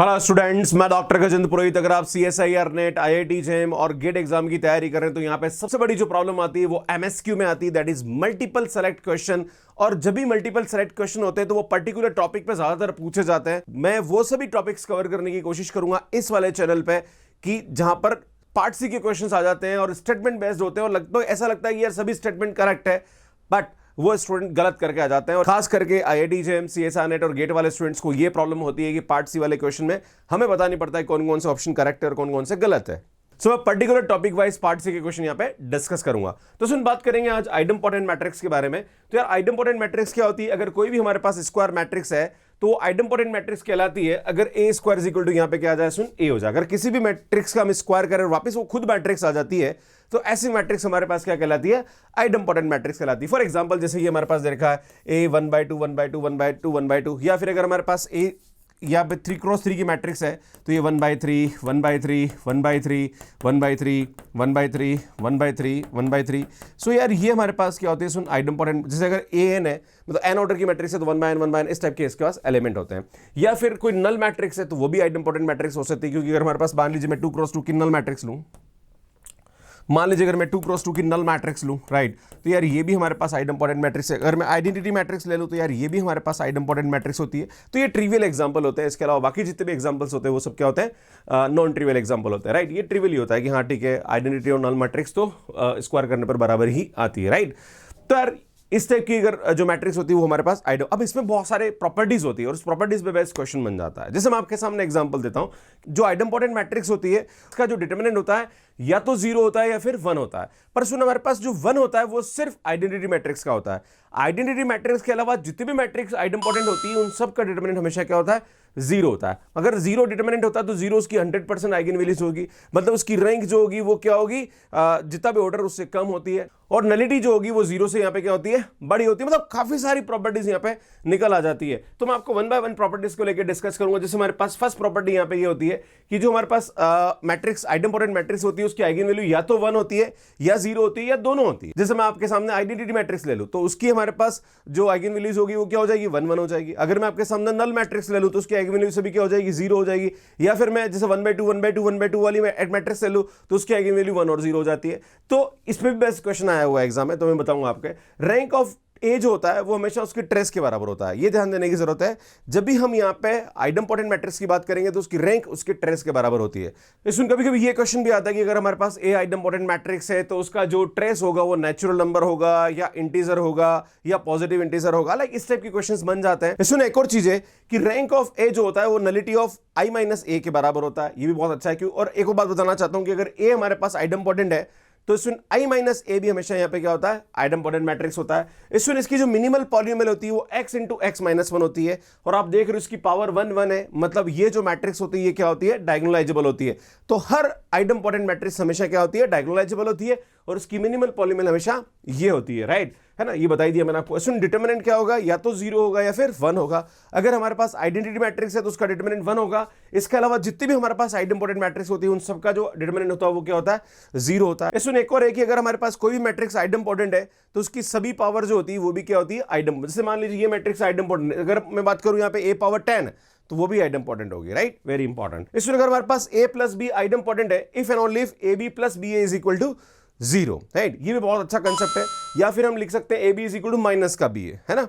Hello students, मैं doctor Gajendra पुरोहित। अगर आप CSIR नेट, IIT जेम और गेट एग्जाम की तैयारी कर रहे हैं तो यहां पे सबसे बड़ी जो प्रॉब्लम आती है वो MSQ में आती है, that is multiple select question. और जब भी मल्टीपल सेलेक्ट क्वेश्चन होते हैं तो वो पर्टिकुलर टॉपिक पे ज्यादातर पूछे जाते हैं। मैं वो सभी टॉपिक्स कवर करने की कोशिश करूंगा इस वाले चैनल पे कि जहां पर पार्ट सी के क्वेश्चन आ जाते हैं और स्टेटमेंट बेस्ड होते हैं और लगभग ऐसा लगता है कि यार सभी स्टेटमेंट करेक्ट है, बट वो स्टूडेंट गलत करके आ जाते हैं। और खास करके IIT जेम, CSIR नेट और गेट वाले स्टूडेंट्स को ये प्रॉब्लम होती है कि पार्ट सी वाले क्वेश्चन में हमें पता नहीं पड़ता है कौन कौन से ऑप्शन करेक्ट है और कौन कौन से गलत है। सो मैं particular topic wise part C के क्वेश्चन यहाँ पे डिस्कस करूंगा। तो सुन, बात करेंगे आज आइडम्पोटेंट मैट्रिक्स के बारे में। तो यार आइडम्पोटेंट मैट्रिक्स क्या होती है? अगर कोई भी हमारे पास स्क्वायर मैट्रिक्स है तो वो आइडम्पोटेंट मैट्रिक्स कहलाती है अगर ए स्क्वायर इज इक्वल टू यहाँ पे क्या आ जाए, सुन, ए हो जाए। अगर किसी भी मैट्रिक्स का हम स्क्वायर करें और वापस वो खुद मैट्रिक्स आ जाती है तो ऐसी मैट्रिक्स हमारे पास क्या कहलाती है? आइडम्पोटेंट मैट्रिक्स कहलाती है। फॉर एग्जांपल जैसे ये हमारे पास देखा है ए 1/2 1/2 1/2 1/2, या फिर अगर हमारे पास ए या 3x3 की मैट्रिक्स है तो ये 1/3 1/3 1/3 1/3 1/3 1/3 1/3। सो यार ये हमारे पास क्या होते हैं, सुन, आइडम्पोटेंट। जैसे अगर an है मतलब n ऑर्डर की मैट्रिक्स है तो 1/n इस टाइप के इसके पास एलिमेंट होते हैं। या फिर कोई नल मैट्रिक्स है तो वो भी आइडम्पोटेंट मैट्रिक्स हो सकती है, क्योंकि अगर हमारे पास मान लीजिए मैं 2x2 की नल मैट्रिक्स लूं, मान लीजिए अगर मैं 2x2 की नल मैट्रिक्स लूं, राइट, तो यार ये भी हमारे पास आइडम्पोटेंट मैट्रिक्स है। अगर मैं आइडेंटिटी मैट्रिक्स ले लूं तो यार ये भी हमारे पास आइडम्पोटेंट मैट्रिक्स होती है। तो ये ट्रिवियल एग्जांपल होते हैं। इसके अलावा बाकी जितने भी एग्जांपल्स होते हैं वो सब क्या होते हैं? नॉन ट्रिवियल एग्जांपल होते हैं, राइट। ये ट्रिवियल ही होता है कि हाँ ठीक है, आइडेंटिटी और नल मैट्रिक्स तो स्क्वायर करने पर बराबर ही आती है, राइट। तो यार इस टाइप की अगर जो मैट्रिक्स होती है वो हमारे पास अब इसमें बहुत सारे प्रॉपर्टीज होती है और उस प्रॉपर्टीज पे बेस्ड क्वेश्चन बन जाता है। जैसे मैं आपके सामने एग्जांपल देता हूं, जो आइडम्पोटेंट मैट्रिक्स होती है उसका जो डिटरमिनेंट होता है या तो 0 होता है या फिर 1 होता है। पर सुन, हमारे पास जो 1 होता है वो सिर्फ आइडेंटिटी मैट्रिक्स का होता है। आइडेंटिटी मैट्रिक्स के अलावा जितनी भी मैट्रिक्स आइडम्पोटेंट होती है उन सब का डिटरमिनेंट हमेशा क्या होता है? 0 होता है। अगर 0 डिटरमिनेंट होता है तो 0 उसकी 100% आइगन वैल्यूज होगी, मतलब उसकी रैंक जो होगी वो क्या होगी? जितना भी ऑर्डर उससे कम होती है। और नलिटी जो होगी वो 0 से यहाँ पे क्या होती है? बड़ी होती है। मतलब काफी सारी प्रॉपर्टीज यहाँ पे निकल आ जाती है। तो मैं आपको 1 बाय 1 प्रॉपर्टीज को लेकर डिस्कस करूंगा। जैसे हमारे पास फर्स्ट प्रॉपर्टी यहाँ पे ये होती है कि जो हमारे पास मैट्रिक्स आइडम्पोटेंट मैट्रिक्स होती है उसकी आइगन वैल्यू या तो 1 होती है या 0 होती है या दोनों होती है। जैसे मैं आपके सामने आइडेंटिटी मैट्रिक्स ले लूं तो उसकी हमारे पास जो आइगन वैल्यूज होगी वो क्या हो जाएगी? 1 1 हो जाएगी। अगर मैं आपके सामने नल मैट्रिक्स ले लूं तो उसकी आइगन वैल्यू सभी क्या हो जाएगी? 0 हो जाएगी। या फिर मैं जैसे 1/2 1/2 1/2 वाली मैट्रिक्स ले लूं तो उसकी आइगन वैल्यू 1 और 0 हो जाती है। तो इसमें भी बेस्ट क्वेश्चन आया हुआ है एग्जाम में, तो मैं बताऊंगा आपके रैंक ऑफ ए जो होता है वो हमेशा उसके ट्रेस के बराबर होता है। ये ध्यान देने की जरूरत है। जब भी हम यहाँ पे आइडम्पोटेंट मैट्रिक्स की बात करेंगे तो उसकी रैंक उसके ट्रेस के बराबर होती है। इसमें कभी कभी ये क्वेश्चन भी आता है कि अगर हमारे पास ए आइडम्पोटेंट मैट्रिक्स है तो उसका जो ट्रेस होगा वो नेचुरल नंबर होगा या इंटीजर होगा या पॉजिटिव इंटीजर होगा। लाइक इस टाइप के क्वेश्चंस बन जाते हैं। इसमें एक और चीज है कि रैंक ऑफ ए जो होता है वो नलिटी ऑफ i - a के बराबर होता है। ये भी बहुत अच्छा है। क्यों? और एक और बात बताना चाहता हूं कि अगर ए हमारे पास आइडम्पोटेंट है तो इसमें i - a भी हमेशा यहां पे क्या होता है? आइडम्पोटेंट मैट्रिक्स होता है। इसमें इसकी जो मिनिमल पॉलिनोमियल होती है वो x × x - 1 होती है और आप देख रहे हो इसकी पावर 1 1 है। मतलब ये जो मैट्रिक्स होती है ये क्या होती है? डायगोनलाइजेबल होती है। तो हर आइडम्पोटेंट मैट्रिक्स हमेशा क्या होती है? डायगोनलाइजेबल होती है और उसकी मिनिमल पॉलिनोमियल हमेशा ये होती है, राइट, है ना। ये बताई दिया मैंने आपको। इसमें डिटरमिनेंट क्या होगा? या तो 0 होगा या फिर 1 होगा। अगर हमारे पास आइडेंटिटी मैट्रिक्स है तो उसका डिटरमिनेंट 1 होगा। इसके अलावा जितनी भी हमारे पास आइडम्पोटेंट मैट्रिक्स होती है उन सबका जो डिटरमिनेंट होता है वो क्या होता है? 0 होता है। इसमें एक और है कि अगर हमारे पास कोई भी मैट्रिक्स आइडम्पोटेंट है तो उसकी सभी पावर जो होती है वो भी क्या होती है? आइडम। जैसे मान लीजिए ये मैट्रिक्स आइडम्पोटेंट, अगर मैं बात करूं यहाँ पे a पावर 10 तो वो भी आइडम्पोटेंट होगी, राइट, वेरी इंपॉर्टेंट। इसमें अगर हमारे पास a + b आइडम्पोटेंट है, if and only if ab + ba is equal to 0, right. ये भी बहुत अच्छा कंसेप्ट है। या फिर हम लिख सकते हैं ab is equal to minus का b है ना।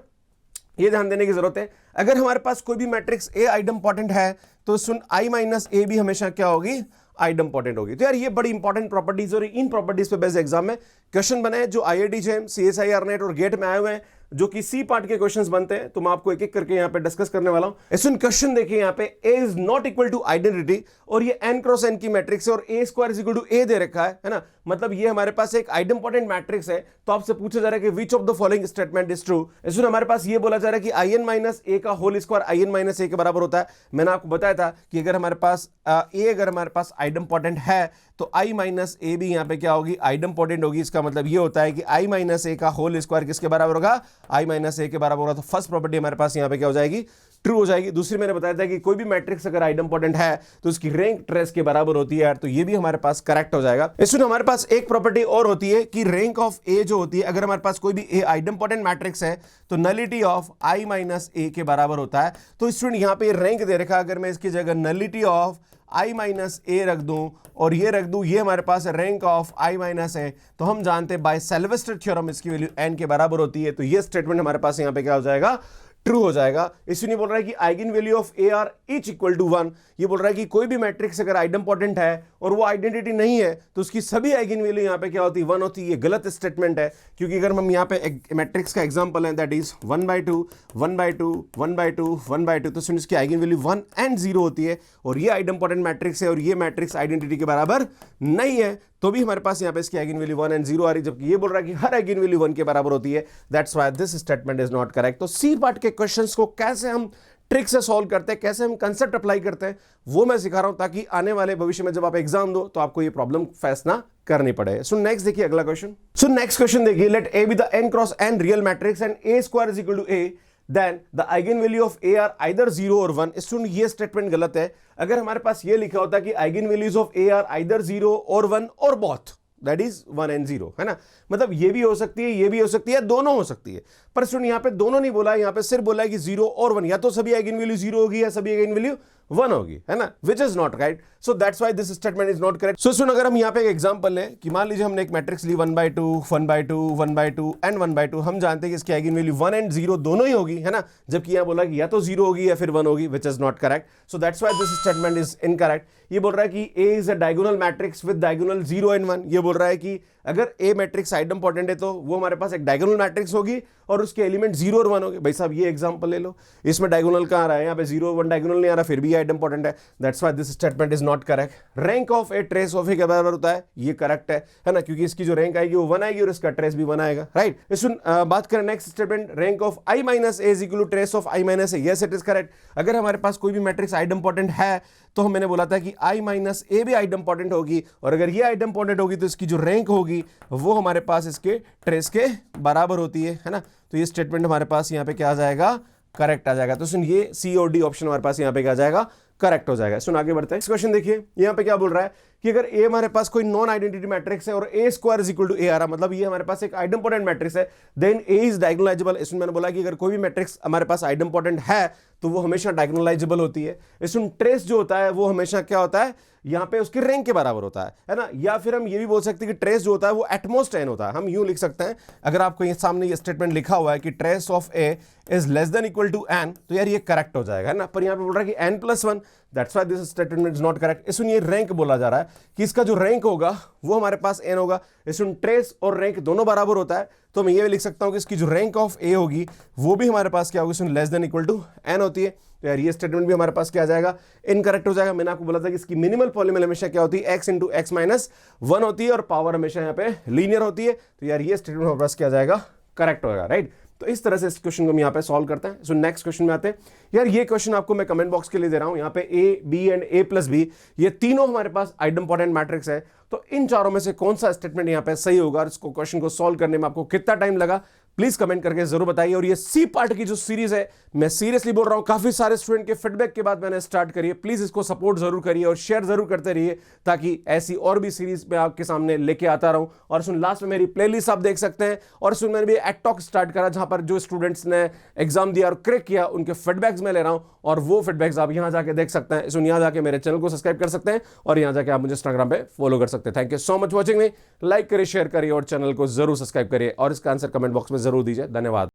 ये ध्यान देने की जरूरत है। अगर हमारे पास कोई भी मैट्रिक्स a आइडम्पोटेंट है तो सुन i - a भी हमेशा क्या होगी? आइडम्पोटेंट होगी। तो यार ये बड़ी इंपॉर्टेंट प्रॉपर्टीज और इन प्रॉपर्टीज पे बेस्ड एग्जाम में क्वेश्चन बने जो IIT जेम, CSIR नेट और गेट में आए हुए हैं, जो कि सी पार्ट के क्वेश्चंस बनते हैं। तो मैं आपको एक एक करके यहाँ पे डिस्कस करने वाला हूं। इसमें क्वेश्चन देखिए, यहाँ पे a is not equal to identity और ये n × n की मैट्रिक्स है और a² is equal to a दे रखा है ना। मतलब ये हमारे पास एक आइडम्पोटेंट मैट्रिक्स है। तो आपसे पूछा जा रहा है कि which of the following statement is true. इसमें हमारे पास ये बोला जा रहा है कि in - a का होल स्क्वायर in - a के बराबर होता है। मैंने आपको बताया था कि अगर हमारे पास अगर हमारे पास आइडम्पोटेंट है तो i - a भी यहाँ पे क्या होगी? आइडम्पोटेंट होगी। इसका मतलब ये होता है कि i - a का होल स्क्वायर किसके बराबर होगा? i - a के बराबर होगा। तो फर्स्ट प्रॉपर्टी हमारे पास यहाँ पे क्या हो जाएगी? ट्रू हो जाएगी। दूसरी मैंने बताया था कि कोई भी मैट्रिक्स अगर आइडेम्पोटेंट है तो उसकी रैंक ट्रेस के बराबर होती है, तो ये भी हमारे पास करेक्ट हो जाएगा। इसमें हमारे पास एक प्रॉपर्टी और होती है कि रैंक ऑफ ए जो होती है, अगर हमारे पास कोई भी ए आइडेम्पोटेंट मैट्रिक्स है तो नलिटी ऑफ आई माइनस ए के बराबर होता है। तो स्टूडेंट यहां पे रैंक दे रखा, अगर मैं इसकी जगह नलिटी ऑफ आई माइनस ए रख दूं और ये रख दूं, ये हमारे पास रैंक ऑफ आई माइनस है, तो हम जानते हैं बाय सिल्वेस्टर थ्योरम इसकी वैल्यू n के बराबर होती है। तो ये स्टेटमेंट हमारे पास यहां पे क्या हो जाएगा, ट्रू हो जाएगा। इसलिए बोल रहा है कि eigenvalue of A are each equal to 1। ये बोल रहा है कि कोई भी मैट्रिक्स अगर आइडेम्पोटेंट है और वो आइडेंटिटी नहीं है तो उसकी सभी आइगन वैल्यू यहां पे क्या होती है, 1 होती है। ये गलत स्टेटमेंट है, क्योंकि अगर हम यहां पे मैट्रिक्स का एग्जांपल है दैट इज 1/2 1/2 1/2 1/2, तो सुन इसकी आइगन वैल्यू 1 and 0 होती है और ये आइडेम्पोटेंट मैट्रिक्स है और ये मैट्रिक्स आइडेंटिटी के बराबर नहीं है, तो भी हमारे पास यहां पे इसकी आइगन वैल्यू 1 and 0 आ रही, जबकि ये बोल रहा है कि हर आइगन वैल्यू 1 के बराबर होती है। That's why this statement is not correct. तो सी पार्ट के क्वेश्चंस को कैसे हम ट्रिक से सॉल्व करते हैं, कैसे हम कंसेप्ट अप्लाई करते हैं, वो मैं सिखा रहा हूं, ताकि आने वाले भविष्य में जब आप एग्जाम दो तो आपको ये प्रॉब्लम फेस ना करनी पड़े। सो नेक्स्ट देखिए अगला क्वेश्चन। सो नेक्स्ट क्वेश्चन देखिए, let A be the n cross n real matrix and a square is equal to a, then the eigenvalue of a are either 0 or 1। Student ये statement गलत है। अगर हमारे पास ये लिखा होता कि eigenvalues of a are either 0 or 1 or both, that is 1 and 0, है ना, मतलब ये भी हो सकती है, ये भी हो सकती है, दोनों हो सकती है। पर स्टूडेंट यहां पे दोनों नहीं बोला, यहां पे सिर्फ बोला है कि 0 और 1, या तो सभी आइगन वैल्यू 0 होगी या सभी आइगन वैल्यू 1 होगी, है ना, विच is not right. So that's why this statement is not correct. So student अगर हम यहां पे एक एग्जांपल लें कि मान लीजिए हमने एक मैट्रिक्स ली 1/2 1/2 1/2 एंड 1/2, हम जानते हैं कि इसकी आइगन वैल्यू 1 and 0 दोनों ही होगी, है ना, जबकि यहां बोला कि या तो 0 होगी या फिर 1 होगी, which is not correct. So that's why this statement is incorrect. ये बोल रहा है कि A is a diagonal matrix with diagonal 0 and 1। ये बोल रहा है कि अगर ए मैट्रिक्स आइडेम्पोटेंट है तो वो हमारे पास एक डायगोनल मैट्रिक्स होगी और उसके एलिमेंट 0 और 1 होंगे। भाई साहब ये एग्जांपल ले लो, इसमें डायगोनल कहां आ रहा है, यहाँ पे 0 1 डायगोनल नहीं आ रहा, फिर भी आइडेम्पोटेंट है। That's why this statement is not correct. Rank of A trace of A के बराबर होता है, ये करेक्ट है ना, क्योंकि इसकी जो रैंक आएगी वो 1 आएगी और इसका ट्रेस भी 1 आएगा, राइट। इसमें बात करें next statement, rank of I minus A is equal to trace of I minus A. Yes it is correct. अगर हमारे पास कोई भी मैट्रिक्स आइडेम्पोटेंट है तो मैंने बोला था कि आई माइनस ए भी आइडेम्पोटेंट होगी, और अगर ये आइडेम्पोटेंट होगी तो इसकी जो रैंक होगी वो हमारे पास इसके ट्रेस के बराबर होती है ना। तो ये स्टेटमेंट हमारे पास यहाँ पे क्या आ जाएगा, करेक्ट आ जाएगा। तो सुन ये सी और डी ऑप्शन हमारे पास यहाँ पे क्या आ जाएगा, करेक्ट हो जाएगा। सुन आगे बढ़ते हैं। क्वेश्चन देखिए, यहाँ पे क्या बोल रहा है कि अगर ए हमारे पास कोई नॉन आइडेंटिटी मैट्रिक्स है और ए स्क्वायर इज इक्वल टू ए आ रहा, मतलब ये हमारे पास एक आइडेम्पोटेंट मैट्रिक्स है, देन ए इज डायगोनलाइजेबल। इसमें मैंने बोला कि अगर कोई भी मैट्रिक्स हमारे पास आइडेम्पोटेंट है तो वो हमेशा डायगोनलाइजेबल होती है। इसमें ट्रेस जो होता है वो हमेशा क्या होता है, यहां पे उसकी रैंक के बराबर होता है ना। या फिर हम ये भी बोल सकते हैं कि ट्रेस जो होता है वो एटमोस्ट n होता है। हम यूं लिख सकते हैं, अगर आपको ये सामने ये स्टेटमेंट लिखा हुआ है कि trace of A is less than equal to n, तो यार ये करेक्ट हो जाएगा ना। पर यहां पे बोल रहा है कि n+1, that's why this statement is not correct. इसमें ये रैंक बोला जा रहा है कि इसका जो रैंक होगा वो हमारे पास n होगा। इसमें ट्रेस और रैंक दोनों बराबर होता है, तो मैं ये भी लिख सकता हूं कि इसकी जो रैंक ऑफ ए होगी वो भी हमारे पास क्या होगी, इसमें less than equal to n होती है। तो यार ये स्टेटमेंट भी हमारे पास क्या आ जाएगा, इनकरेक्ट हो जाएगा। मैंने आपको बोला था कि इसकी मिनिमल पॉलीनोमियल हमेशा क्या होती है, x इंटू x माइनस 1 होती है और पावर हमेशा यहाँ पे लीनियर होती है। तो यार ये स्टेटमेंट हमारे पास क्या आ जाएगा, करेक्ट होगा, राइट। तो इस तरह से इस क्वेश्चन को हम यहाँ पे सॉल्व करते हैं। सो नेक्स्ट क्वेश्चन में आते हैं। यार ये क्वेश्चन आपको मैं कमेंट बॉक्स के लिए दे रहा हूं, यहाँ पे A B and A plus B ये तीनों हमारे पास आइडेम्पोटेंट मैट्रिक्स है, तो इन चारों में से कौन सा स्टेटमेंट यहाँ पे सही होगा और इसको क्वेश्चन को सॉल्व करने में आपको कितना टाइम लगा, प्लीज कमेंट करके जरूर बताइए। और ये सी पार्ट की जो सीरीज है, मैं सीरियसली बोल रहा हूं, काफी सारे स्टूडेंट के फीडबैक के बाद मैंने स्टार्ट करी है। प्लीज इसको सपोर्ट जरूर करिए और शेयर जरूर करते रहिए, ताकि ऐसी और भी सीरीज में आपके सामने लेके आता रहूं। और सुन लास्ट में मेरी प्लेलिस्ट आप देख सकते हैं। और सुन मैंने भी एटॉक स्टार्ट करा, जहां पर जो स्टूडेंट्स ने एग्जाम दिया और क्रैक किया उनके फीडबैक्स में ले रहा हूं, और वो फीडबैक्स आप यहां जाके देख सकते हैं। सुन यहां जाके मेरे चैनल को सब्सक्राइब कर सकते हैं और यहां जाके आप मुझे इंस्टाग्राम पे फॉलो कर सकते हैं। Thank you so much watching me. Like करिए, शेयर करिए और चैनल को जरूर सब्सक्राइब करिए और इसका आंसर कमेंट बॉक्स में जरूर दीजिए। धन्यवाद।